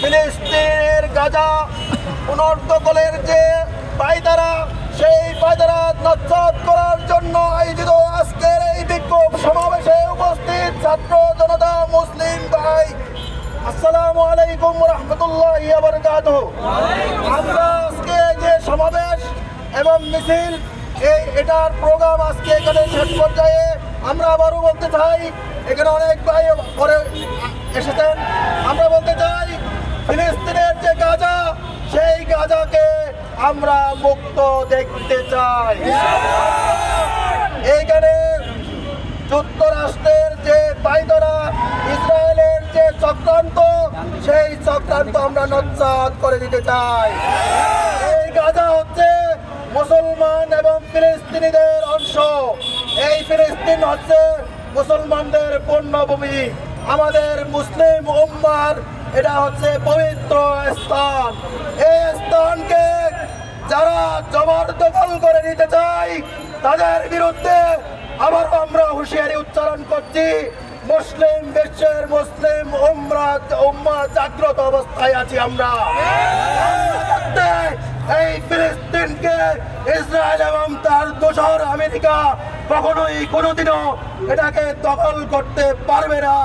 ফিলিস্তিনের গাজা পুনর্দখলের যে পায়তারা, সেই পায়তারা নস্যাৎ করার জন্য আয়োজিত আজকের এই বিক্ষোভ সমাবেশে উপস্থিত ছাত্র জনতা, মুসলিম ভাই, আসসালামু আলাইকুম রহমতুল্লাহি ওয়া বারাকাতুহু। আমরা আজকে যে সমাবেশ এবং মিছিল এটার প্রোগ্রাম আজকে এখানে শেষ পর্যায়ে। আমরা আবারও বলতে চাই, এখানে অনেক ভাই পরে এসেছেন, আমরা বলতে চাই ফিলিস্তিনের যে গাজা, সেই গাজাকে আমরা মুক্ত দেখতে চাই। এইখানে যুক্তরাষ্ট্রের যে পায়তারা, ইসরায়েলের যে চক্রান্ত, সেই চক্রান্ত আমরা নস্যাৎ করে দিতে চাই। এই গাজা হচ্ছে মুসলমান এবং ফিলিস্তিনিদের অংশ। এই ফিলিস্তিন হচ্ছে মুসলমানদের পূণ্যভূমি। আমাদের মুসলিম উম্মার এটা হচ্ছে পবিত্র স্থান। এই স্থানকে যারা জবরদখল করে নিতে চায়, তাদের বিরুদ্ধে আবার আমরা হুঁশিয়ারি উচ্চারণ করছি। মুসলিম বিশ্বের মুসলিম উম্মা জাগ্রত অবস্থায় আছি আমরা। এই ফিলিস্তিনকে ইসরায়েল এবং তার দোসর আমেরিকা কখনোই কোনোদিনও এটাকে দখল করতে পারবে না।